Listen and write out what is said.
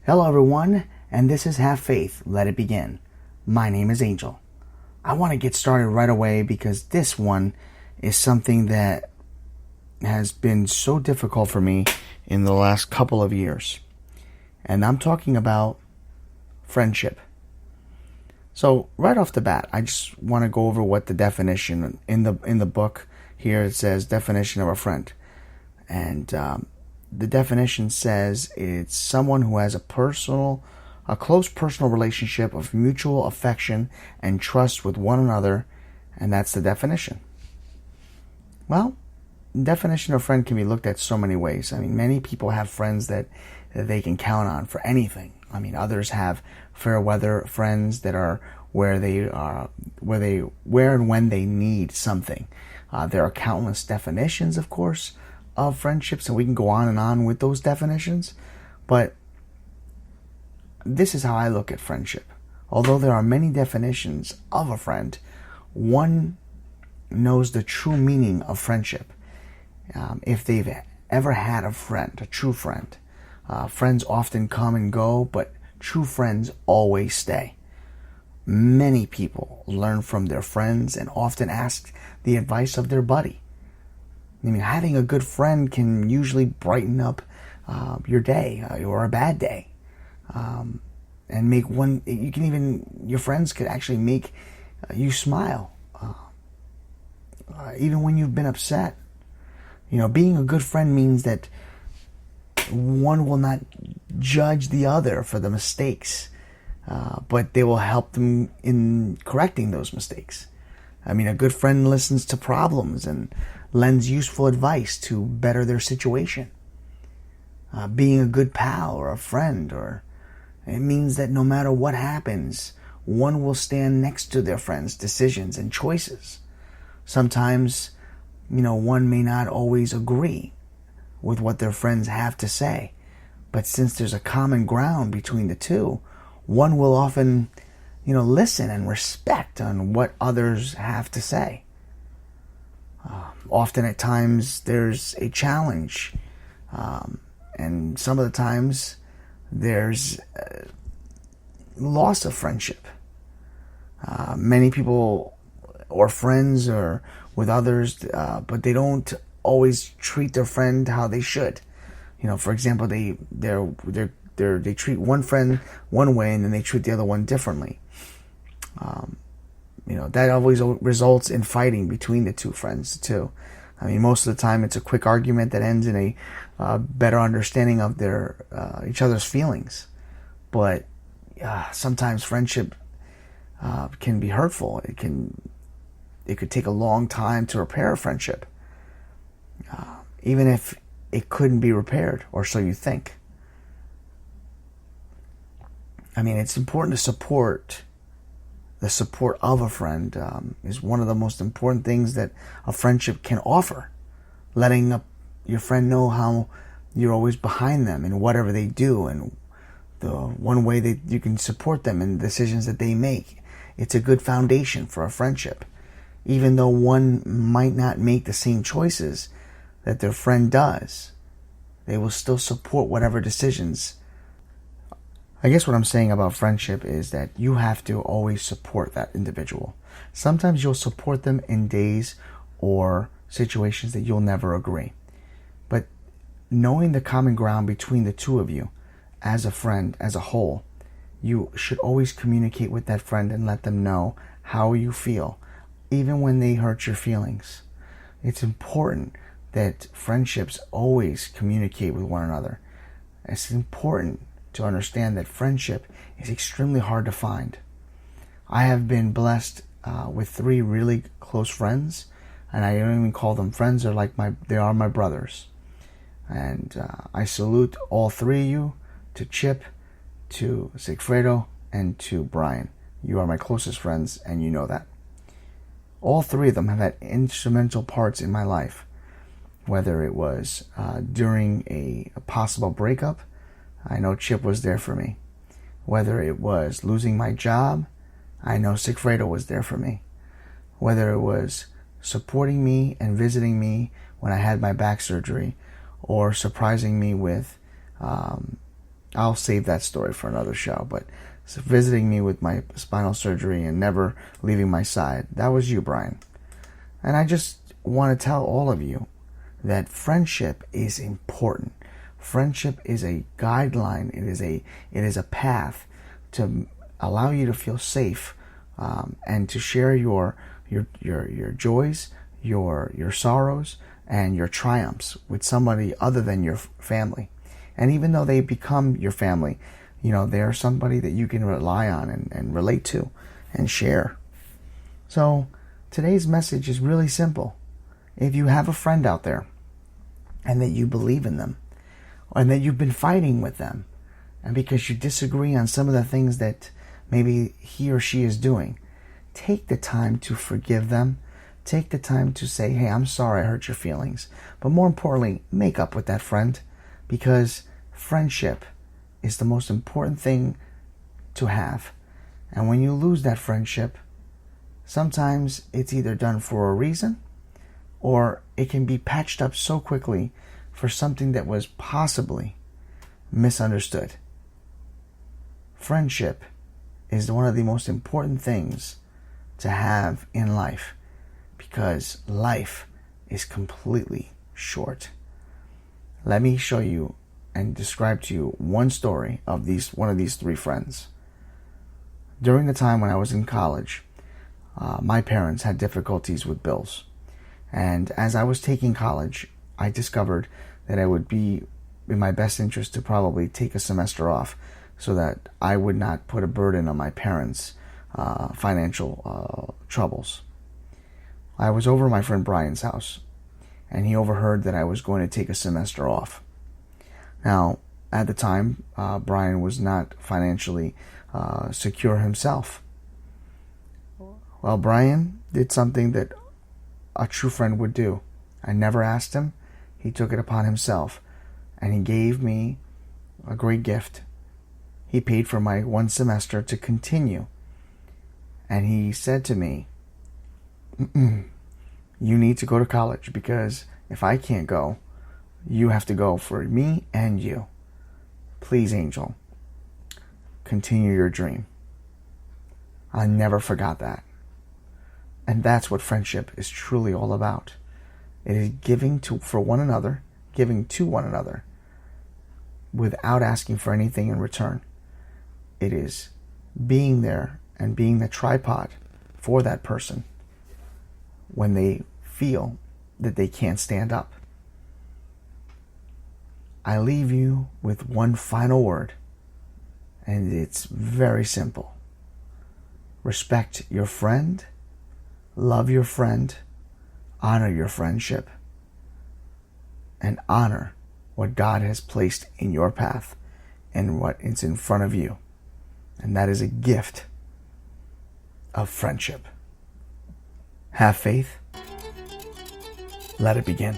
Hello, everyone, and this is Have Faith, Let It Begin. My name is Angel. I want to get started right away because this one is something that has been so difficult for me in the last couple of years. And I'm talking about friendship. So right off the bat, I just want to go over what the definition in the book here. It says definition of a friend, and the definition says it's someone who has a close personal relationship of mutual affection and trust with one another, and that's the definition. Well, the definition of friend can be looked at so many ways. I mean, many people have friends that they can count on for anything. I mean, others have fair weather friends that are where and when they need something. There are countless definitions, of course, of friendships, and we can go on and on with those definitions, but this is how I look at friendship. Although there are many definitions of a friend, one knows the true meaning of friendship. If they've ever had a friend, a true friend. Friends often come and go, but true friends always stay. Many people learn from their friends and often ask the advice of their buddy. I mean, having a good friend can usually brighten up your day or a bad day, and make your friends could actually make you smile, even when you've been upset. You know, being a good friend means that one will not judge the other for the mistakes, but they will help them in correcting those mistakes. I mean, a good friend listens to problems and lends useful advice to better their situation. Being a good pal or a friend, it means that no matter what happens, one will stand next to their friend's decisions and choices. Sometimes, one may not always agree with what their friends have to say, but since there's a common ground between the two, one will often listen and respect on what others have to say. Often at times there's a challenge, and some of the times there's loss of friendship. Many people or friends are with others, but they don't always treat their friend how they should. For example, they treat one friend one way and then they treat the other one differently. That always results in fighting between the two friends too. I mean, most of the time it's a quick argument that ends in a better understanding of each other's feelings. But sometimes friendship can be hurtful. It could take a long time to repair a friendship, even if it couldn't be repaired, or so you think. I mean, it's important to support. The support of a friend is one of the most important things that a friendship can offer. Letting your friend know how you're always behind them in whatever they do, and the one way that you can support them in the decisions that they make. It's a good foundation for a friendship. Even though one might not make the same choices that their friend does, they will still support whatever decisions. I guess what I'm saying about friendship is that you have to always support that individual. Sometimes you'll support them in days or situations that you'll never agree. But knowing the common ground between the two of you as a friend, as a whole, you should always communicate with that friend and let them know how you feel, even when they hurt your feelings. It's important that friendships always communicate with one another. It's important to understand that friendship is extremely hard to find. I have been blessed with 3 really close friends, and I don't even call them friends. They are my brothers. And I salute all 3 of you, to Chip, to Sigfredo, and to Brian. You are my closest friends, and you know that. All 3 of them have had instrumental parts in my life, whether it was during a possible breakup. I know Chip was there for me. Whether it was losing my job, I know Sigfredo was there for me. Whether it was supporting me and visiting me when I had my back surgery, or surprising me with I'll save that story for another show. But so visiting me with my spinal surgery and never leaving my side, that was you, Brian. And I just want to tell all of you that friendship is important. Friendship is a guideline. It is a path to allow you to feel safe, and to share your joys, your sorrows, and your triumphs with somebody other than your family. And even though they become your family, they are somebody that you can rely on and relate to and share. So today's message is really simple. If you have a friend out there and that you believe in them, and that you've been fighting with them, and because you disagree on some of the things that maybe he or she is doing, take the time to forgive them. Take the time to say, hey, I'm sorry I hurt your feelings. But more importantly, make up with that friend, because friendship is the most important thing to have. And when you lose that friendship, sometimes it's either done for a reason, or it can be patched up so quickly for something that was possibly misunderstood. Friendship is one of the most important things to have in life, because life is completely short. Let me show you and describe to you one story of one of these three friends. During the time when I was in college, my parents had difficulties with bills. And as I was taking college, I discovered that it would be in my best interest to probably take a semester off so that I would not put a burden on my parents' financial troubles. I was over at my friend Brian's house, and he overheard that I was going to take a semester off. Now, at the time, Brian was not financially secure himself. Well, Brian did something that a true friend would do. I never asked him. He took it upon himself, and he gave me a great gift. He paid for my one semester to continue. And he said to me, you need to go to college, because if I can't go, you have to go for me and you. Please, Angel, continue your dream. I never forgot that. And that's what friendship is truly all about. It is giving to one another without asking for anything in return. It is being there and being the tripod for that person when they feel that they can't stand up. I leave you with one final word, and it's very simple. Respect your friend, love your friend, honor your friendship, and honor what God has placed in your path and what is in front of you. And that is a gift of friendship. Have faith. Let it begin.